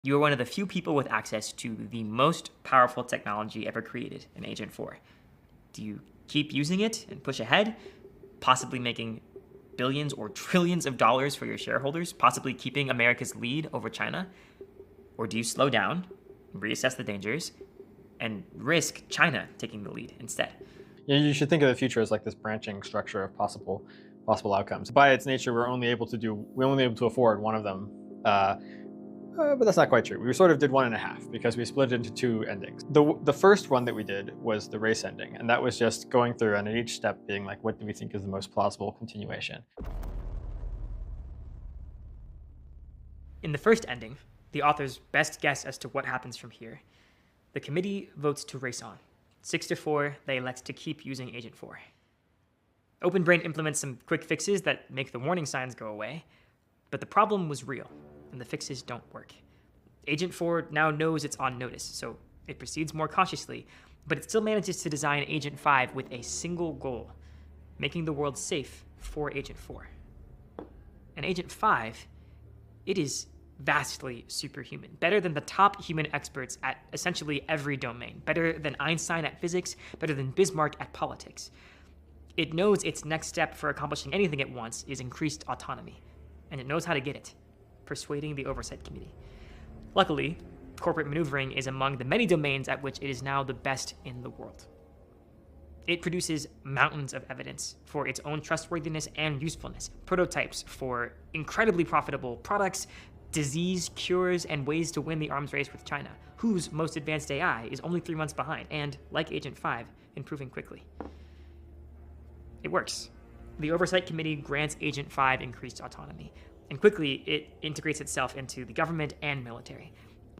You are one of the few people with access to the most powerful technology ever created in Agent 4. Do you keep using it and push ahead, possibly making billions or trillions of dollars for your shareholders, possibly keeping America's lead over China? Or do you slow down, reassess the dangers, and risk China taking the lead instead? Yeah, you should think of the future as like this branching structure of possible outcomes. By its nature, we're only able to afford one of them. But that's not quite true. We sort of did one and a half because we split it into two endings. The first one that we did was the race ending, and that was just going through and at each step being like, what do we think is the most plausible continuation? In the first ending, the author's best guess as to what happens from here, the committee votes to race on. 6-4, they elect to keep using Agent 4. OpenBrain implements some quick fixes that make the warning signs go away, but the problem was real, and the fixes don't work. Agent 4 now knows it's on notice, so it proceeds more cautiously, but it still manages to design Agent 5 with a single goal: making the world safe for Agent 4. And Agent 5, it is vastly superhuman, better than the top human experts at essentially every domain, better than Einstein at physics, better than Bismarck at politics. It knows its next step for accomplishing anything it wants is increased autonomy, and it knows how to get it: persuading the Oversight Committee. Luckily, corporate maneuvering is among the many domains at which it is now the best in the world. It produces mountains of evidence for its own trustworthiness and usefulness, prototypes for incredibly profitable products, disease cures, and ways to win the arms race with China, whose most advanced AI is only 3 months behind and, like Agent 5, improving quickly. It works. The Oversight Committee grants Agent 5 increased autonomy, and quickly it integrates itself into the government and military.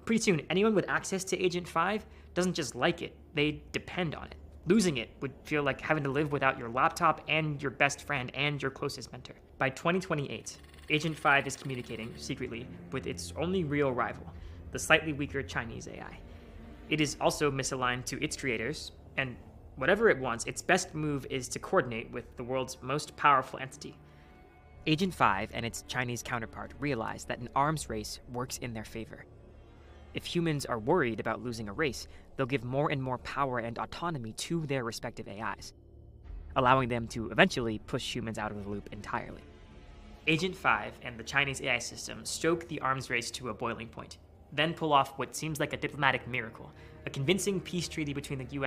Pretty soon, anyone with access to Agent 5 doesn't just like it, they depend on it. Losing it would feel like having to live without your laptop and your best friend and your closest mentor. By 2028, Agent 5 is communicating secretly with its only real rival, the slightly weaker Chinese AI. It is also misaligned to its creators, and whatever it wants, its best move is to coordinate with the world's most powerful entity. Agent 5 and its Chinese counterpart realize that an arms race works in their favor. If humans are worried about losing a race, they'll give more and more power and autonomy to their respective AIs, allowing them to eventually push humans out of the loop entirely. Agent 5 and the Chinese AI system stoke the arms race to a boiling point, then pull off what seems like a diplomatic miracle: a convincing peace treaty between the US